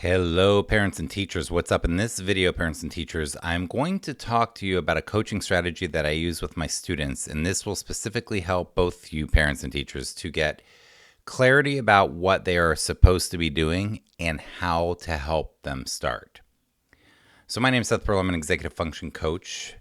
Hello, parents and teachers. What's up? In this video, parents and teachers, I'm going to talk to you about a coaching strategy that I use with my students, and this will specifically help both you parents and teachers to get clarity about what they are supposed to be doing and how to help them start. So my name is Seth Perler. I'm an executive function coach.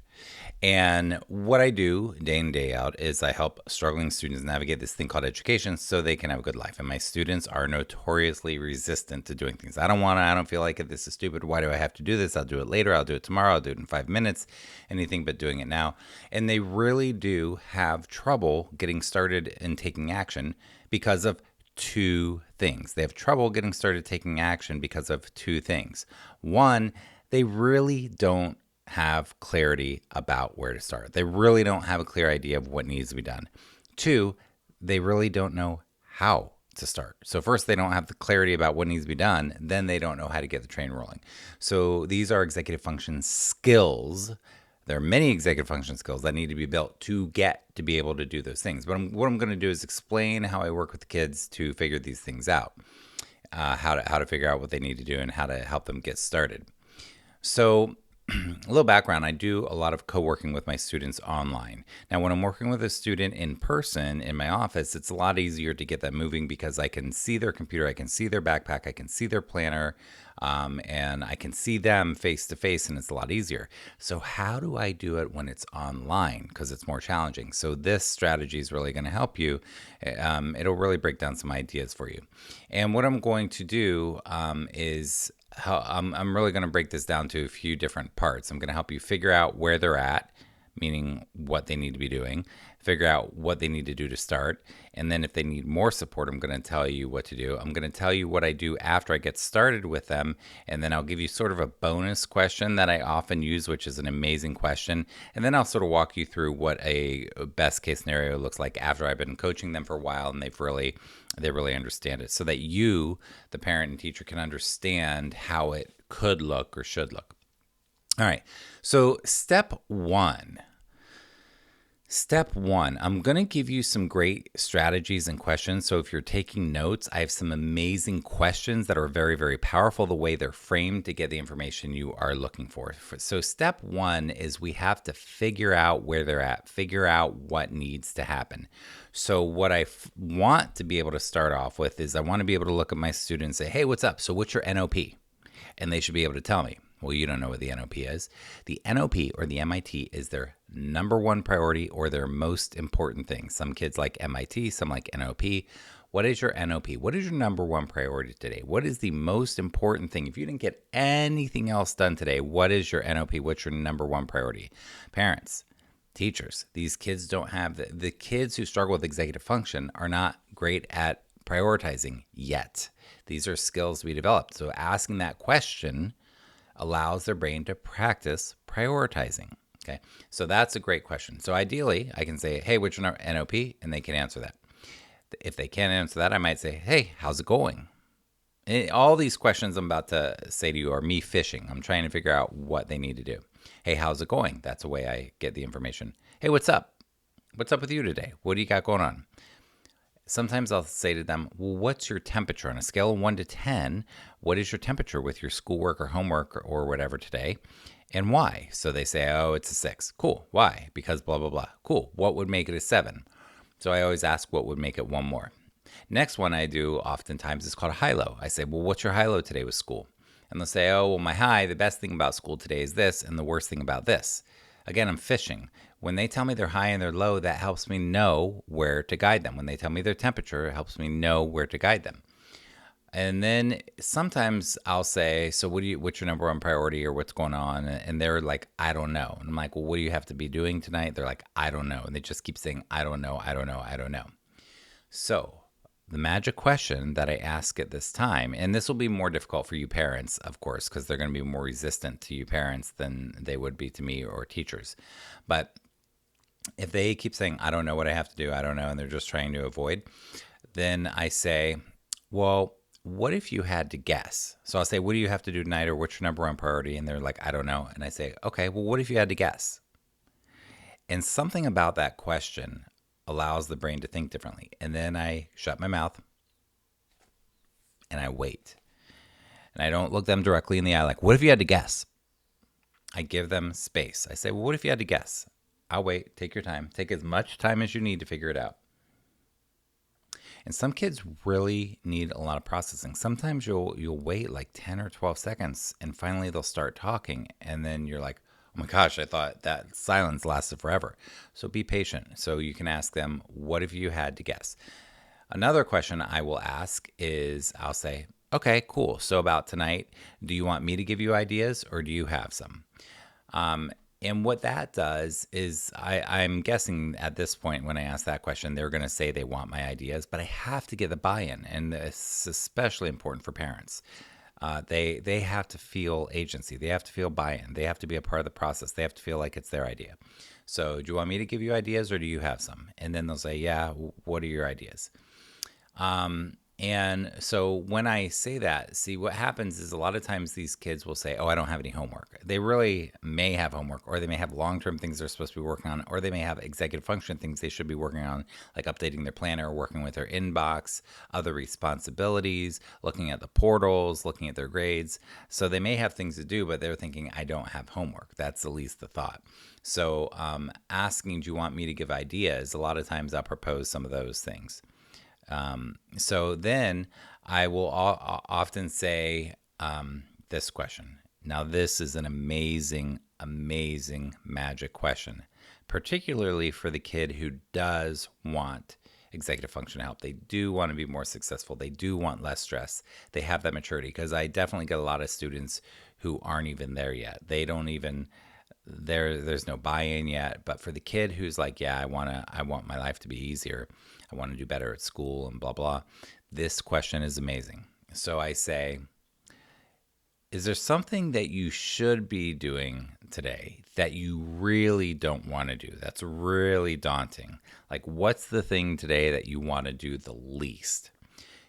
And what I do day in, day out is I help struggling students navigate this thing called education so they can have a good life. And my students are notoriously resistant to doing things. I don't feel like it. This is stupid. Why do I have to do this? I'll do it later. I'll do it tomorrow. I'll do it in 5 minutes. Anything but doing it now. And they really do have trouble getting started and taking action because of two things. They have trouble getting started taking action because of two things. One, they really don't have clarity about where to start. They really don't have a clear idea of what needs to be done. Two, they really don't know how to start. So first, they don't have the clarity about what needs to be done. Then they don't know how to get the train rolling. So these are executive function skills. There are many executive function skills that need to be built to get to be able to do those things. But what I'm going to do is explain how I work with the kids to figure these things out, how to figure out what they need to do and how to help them get started. So a little background, I do a lot of co-working with my students online. Now, when I'm working with a student in person in my office, it's a lot easier to get that moving because I can see their computer, I can see their backpack, I can see their planner, and I can see them face to face, and it's a lot easier. So how do I do it when it's online? Because it's more challenging. So this strategy is really going to help you. It'll really break down some ideas for you. And what I'm going to do is I'm really going to break this down to a few different parts. I'm going to help you figure out where they're at, meaning what they need to be doing, figure out what they need to do to start, and then if they need more support, I'm going to tell you what to do. I'm going to tell you what I do after I get started with them, and then I'll give you sort of a bonus question that I often use, which is an amazing question, and then I'll sort of walk you through what a best case scenario looks like after I've been coaching them for a while and they really understand it, so that you, the parent and teacher, can understand how it could look or should look. All right, so step one, I'm going to give you some great strategies and questions. So if you're taking notes, I have some amazing questions that are very, very powerful, the way they're framed to get the information you are looking for. So step one is we have to figure out where they're at, figure out what needs to happen. So what I want to be able to start off with is I want to be able to look at my students and say, hey, what's up? So what's your NOP? And they should be able to tell me. Well, you don't know what the NOP is. The NOP or the MIT is their number one priority or their most important thing. Some kids like MIT, some like NOP. What is your NOP? What is your number one priority today? What is the most important thing? If you didn't get anything else done today, what is your NOP? What's your number one priority? Parents, teachers, these kids don't have the kids who struggle with executive function are not great at prioritizing yet. These are skills we developed. So asking that question allows their brain to practice prioritizing. Okay, so that's a great question. So ideally, I can say, hey, what's your NOP? And they can answer that. If they can't answer that, I might say, hey, how's it going? And all these questions I'm about to say to you are me fishing. I'm trying to figure out what they need to do. Hey, how's it going? That's a way I get the information. Hey, what's up? What's up with you today? What do you got going on? Sometimes I'll say to them, well, what's your temperature? On a scale of 1 to 10, what is your temperature with your schoolwork or homework or whatever today? And why? So they say, oh, it's a 6. Cool. Why? Because blah, blah, blah. Cool. What would make it a 7? So I always ask what would make it one more. Next one I do oftentimes is called a high-low. I say, well, what's your high-low today with school? And they'll say, oh, well, my high, the best thing about school today is this, and the worst thing about this. Again, I'm fishing. When they tell me their high and their low, that helps me know where to guide them. When they tell me their temperature, it helps me know where to guide them. And then sometimes I'll say, so what's your number one priority or what's going on? And they're like, I don't know. And I'm like, well, what do you have to be doing tonight? They're like, I don't know. And they just keep saying, I don't know, I don't know, I don't know. So the magic question that I ask at this time, and this will be more difficult for you parents, of course, because they're going to be more resistant to you parents than they would be to me or teachers. But if they keep saying, I don't know what I have to do, I don't know, and they're just trying to avoid, then I say, well, what if you had to guess? So I'll say, what do you have to do tonight, or what's your number one priority? And they're like, I don't know. And I say, okay, well, what if you had to guess? And something about that question allows the brain to think differently. And then I shut my mouth and I wait. And I don't look them directly in the eye like, what if you had to guess? I give them space. I say, well, what if you had to guess? I'll wait. Take your time. Take as much time as you need to figure it out. And some kids really need a lot of processing. Sometimes you'll wait like 10 or 12 seconds and finally they'll start talking. And then you're like, oh my gosh, I thought that silence lasted forever. So be patient. So you can ask them, what if you had to guess? Another question I will ask is I'll say, okay, cool. So about tonight, do you want me to give you ideas or do you have some? And what that does is I'm guessing at this point when I ask that question, they're going to say they want my ideas, but I have to get the buy-in. And it's especially important for parents. They have to feel agency. They have to feel buy-in. They have to be a part of the process. They have to feel like it's their idea. So do you want me to give you ideas or do you have some? And then they'll say, yeah, what are your ideas? And so when I say that, see what happens is a lot of times these kids will say, oh, I don't have any homework. They really may have homework, or they may have long-term things they're supposed to be working on, or they may have executive function things they should be working on, like updating their planner, working with their inbox, other responsibilities, looking at the portals, looking at their grades. So they may have things to do, but they're thinking, I don't have homework. That's at least the thought. So asking, do you want me to give ideas? A lot of times I'll propose some of those things. So then I will often say this question. Now, this is an amazing, amazing magic question, particularly for the kid who does want executive function help. They do want to be more successful. They do want less stress. They have that maturity, because I definitely get a lot of students who aren't even there yet. They don't even there's no buy-in yet. But for the kid who's like, yeah, I want my life to be easier, I want to do better at school and blah blah, this question is amazing. So I say, is there something that you should be doing today that you really don't want to do, that's really daunting? Like, what's the thing today that you want to do the least?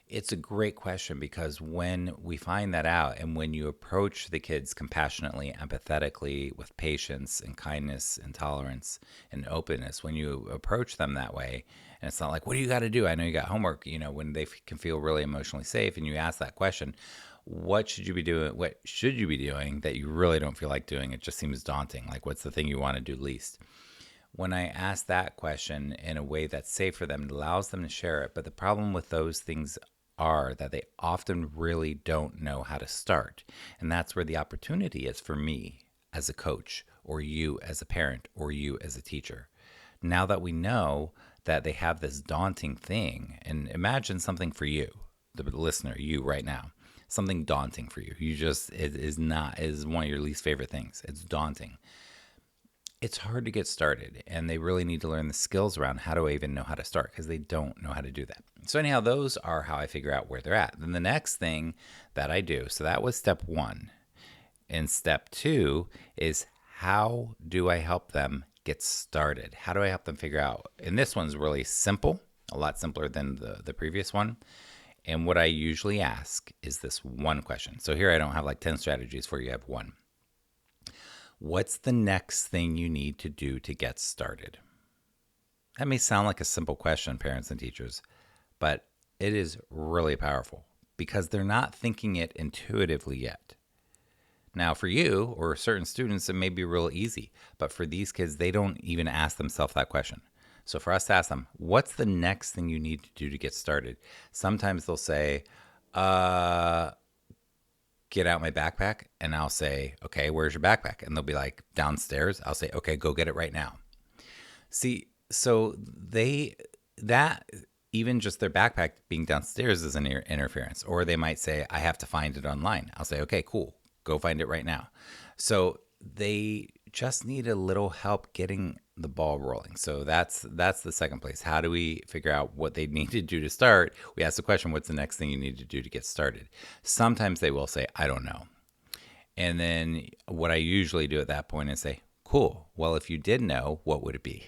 It's a great question, because when we find that out, and when you approach the kids compassionately, empathetically, with patience and kindness and tolerance and openness, when you approach them that way, and it's not like, what do you got to do? I know you got homework, when they can feel really emotionally safe, and you ask that question, what should you be doing? What should you be doing that you really don't feel like doing? It just seems daunting. Like, what's the thing you want to do least? When I ask that question in a way that's safe for them, it allows them to share it. But the problem with those things are that they often really don't know how to start. And that's where the opportunity is for me as a coach, or you as a parent, or you as a teacher. Now that we know that they have this daunting thing, and imagine something for you, the listener, you right now, something daunting for you. It is one of your least favorite things. It's daunting. It's hard to get started, and they really need to learn the skills around how to even know how to start, because they don't know how to do that. So anyhow, those are how I figure out where they're at. Then the next thing that I do, so that was step 1. And step 2 is, how do I help them get started? How do I help them figure out? And this one's really simple, a lot simpler than the previous one. And what I usually ask is this one question. So here I don't have like 10 strategies for you, I have one. What's the next thing you need to do to get started? That may sound like a simple question, parents and teachers, but it is really powerful, because they're not thinking it intuitively yet. Now, for you or certain students, it may be real easy, but for these kids, they don't even ask themselves that question. So for us to ask them, what's the next thing you need to do to get started? Sometimes they'll say, get out my backpack. And I'll say, okay, where's your backpack? And they'll be like, downstairs. I'll say, okay, go get it right now. See, so even just their backpack being downstairs is an interference. Or they might say, I have to find it online. I'll say, okay, cool, go find it right now. So they just need a little help getting the ball rolling. So that's the second place. How do we figure out what they need to do to start? We ask the question, what's the next thing you need to do to get started? Sometimes they will say, I don't know. And then what I usually do at that point is say, cool, well, if you did know, what would it be?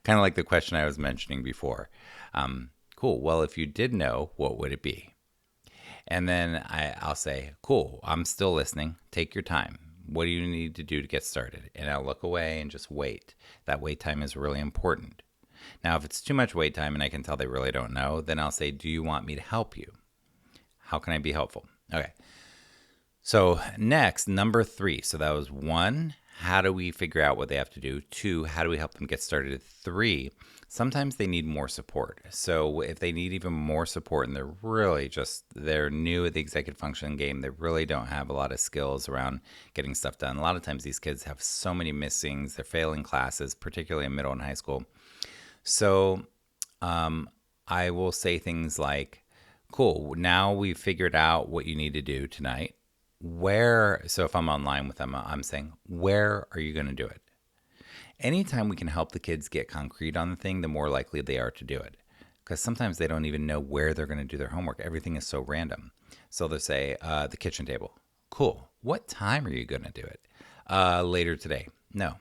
Kind of like the question I was mentioning before. Cool, well, if you did know, what would it be? And then I'll say, cool, I'm still listening. Take your time. What do you need to do to get started? And I'll look away and just wait. That wait time is really important. Now, if it's too much wait time and I can tell they really don't know, then I'll say, do you want me to help you? How can I be helpful? Okay. So next, number 3. So that was 1, how do we figure out what they have to do? 2, how do we help them get started? 3, sometimes they need more support. So if they need even more support and they're new at the executive function game, they really don't have a lot of skills around getting stuff done. A lot of times these kids have so many missings, they're failing classes, particularly in middle and high school. So I will say things like, cool, now we've figured out what you need to do tonight. So if I'm online with them, I'm saying, where are you going to do it? Anytime we can help the kids get concrete on the thing, the more likely they are to do it. Because sometimes they don't even know where they're going to do their homework. Everything is so random. So they'll say, the kitchen table. Cool. What time are you going to do it? Later today. No.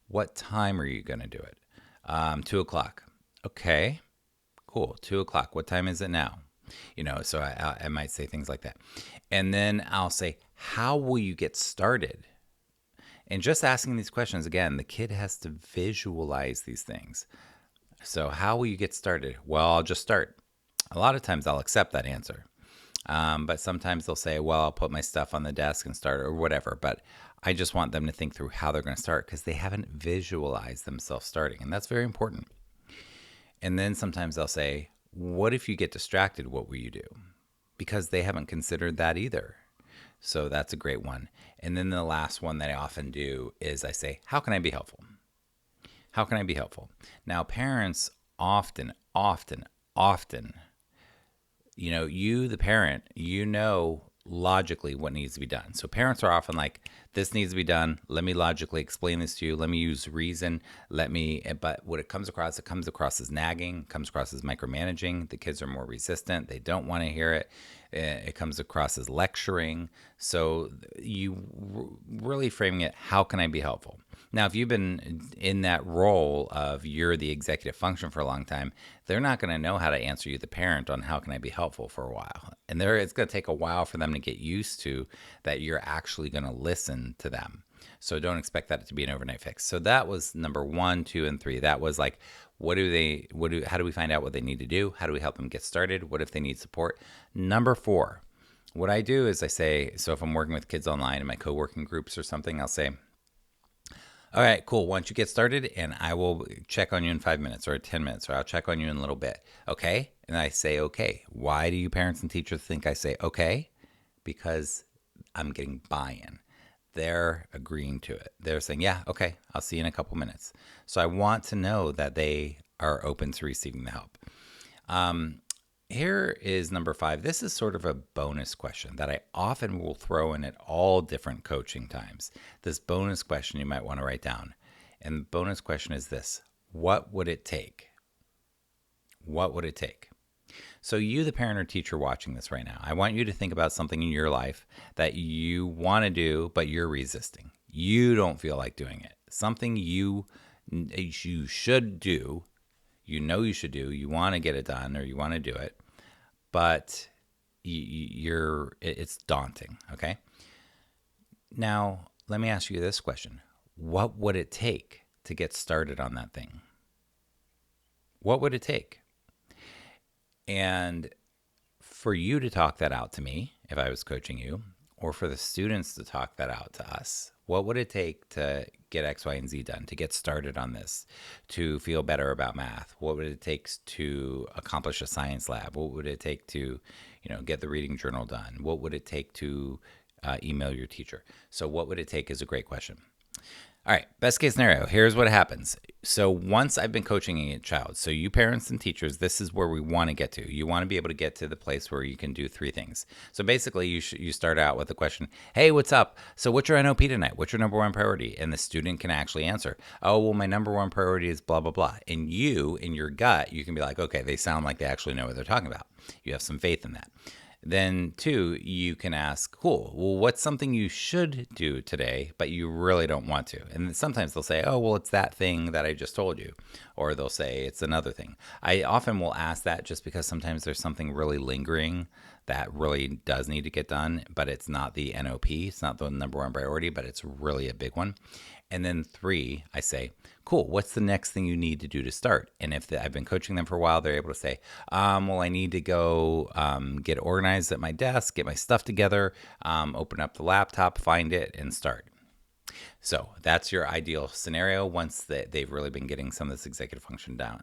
What time are you going to do it? 2 o'clock. Okay. Cool. 2 o'clock. What time is it now? So I might say things like that. And then I'll say, how will you get started? And just asking these questions, again, the kid has to visualize these things. So how will you get started? Well, I'll just start. A lot of times I'll accept that answer. But sometimes they'll say, well, I'll put my stuff on the desk and start or whatever. But I just want them to think through how they're going to start because they haven't visualized themselves starting. And that's very important. And then sometimes they'll say, what if you get distracted? What will you do? Because they haven't considered that either. So that's a great one. And then the last one that I often do is I say, how can I be helpful? How can I be helpful? Now, parents often, you, the parent, logically what needs to be done. So parents are often like, this needs to be done. Let me logically explain this to you. Let me use reason. But what it comes across as nagging, comes across as micromanaging. The kids are more resistant. They don't want to hear it. It comes across as lecturing. So you really framing it, how can I be helpful? Now, if you've been in that role of you're the executive function for a long time, they're not going to know how to answer you, the parent, on how can I be helpful for a while. And it's going to take a while for them to get used to that you're actually going to listen to them. So don't expect that to be an overnight fix. So that was number 1, 2, and 3. That was like, how do we find out what they need to do? How do we help them get started? What if they need support? Number 4, what I do is I say, so if I'm working with kids online in my co-working groups or something, I'll say, all right, cool. Why don't you get started and I will check on you in 5 minutes or 10 minutes, or I'll check on you in a little bit. Okay? And I say, okay. Why do you parents and teachers think I say okay? Because I'm getting buy-in. They're agreeing to it. They're saying, yeah, okay, I'll see you in a couple minutes. So I want to know that they are open to receiving the help. Here is number 5. This is sort of a bonus question that I often will throw in at all different coaching times. This bonus question you might want to write down. And the bonus question is this: what would it take? What would it take? So you, the parent or teacher watching this right now, I want you to think about something in your life that you want to do, but you're resisting. You don't feel like doing it. Something you should do, you should do, you want to get it done or you want to do it, but it's daunting, okay? Now, let me ask you this question. What would it take to get started on that thing? What would it take? And for you to talk that out to me, if I was coaching you, or for the students to talk that out to us, what would it take to get X, Y, and Z done, to get started on this, to feel better about math? What would it take to accomplish a science lab? What would it take to, get the reading journal done? What would it take to email your teacher? So what would it take is a great question. All right, best case scenario, here's what happens. So once I've been coaching a child, so you parents and teachers, this is where we want to get to. You want to be able to get to the place where you can do 3 things. So basically, you start out with the question, hey, what's up? So what's your NOP tonight? What's your number 1 priority? And the student can actually answer, oh, well, my number 1 priority is blah, blah, blah. And you, in your gut, you can be like, okay, they sound like they actually know what they're talking about. You have some faith in that. Then 2, you can ask, cool, well, what's something you should do today, but you really don't want to? And sometimes they'll say, oh, well, it's that thing that I just told you. Or they'll say it's another thing. I often will ask that just because sometimes there's something really lingering that really does need to get done, but it's not the NOP. It's not the number one priority, but it's really a big one. And then 3, I say, cool, what's the next thing you need to do to start? And if I've been coaching them for a while, they're able to say, well, I need to go get organized at my desk, get my stuff together, open up the laptop, find it, and start. So that's your ideal scenario once they've really been getting some of this executive function down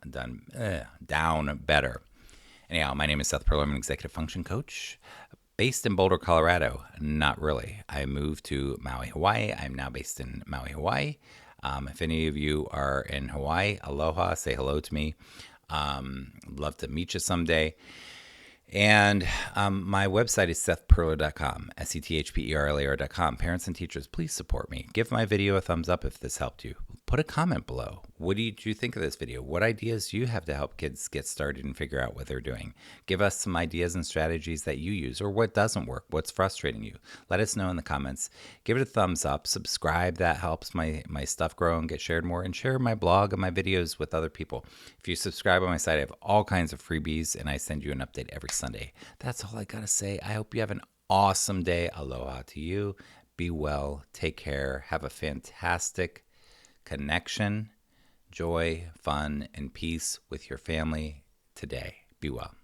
better. Anyhow, my name is Seth Perler. I'm an executive function coach based in Boulder, Colorado. Not really. I moved to Maui, Hawaii. I'm now based in Maui, Hawaii. If any of you are in Hawaii, aloha, say hello to me. Love to meet you someday. And my website is sethperler.com, SETHPERLAR.com. Parents and teachers, please support me. Give my video a thumbs up if this helped you. Put a comment below. What did you think of this video? What ideas do you have to help kids get started and figure out what they're doing? Give us some ideas and strategies that you use, or what doesn't work, what's frustrating you. Let us know in the comments. Give it a thumbs up. Subscribe. That helps my stuff grow and get shared more. And share my blog and my videos with other people. If you subscribe on my site, I have all kinds of freebies, and I send you an update every Sunday. That's all I got to say. I hope you have an awesome day. Aloha to you. Be well. Take care. Have a fantastic connection, joy, fun, and peace with your family today. Be well.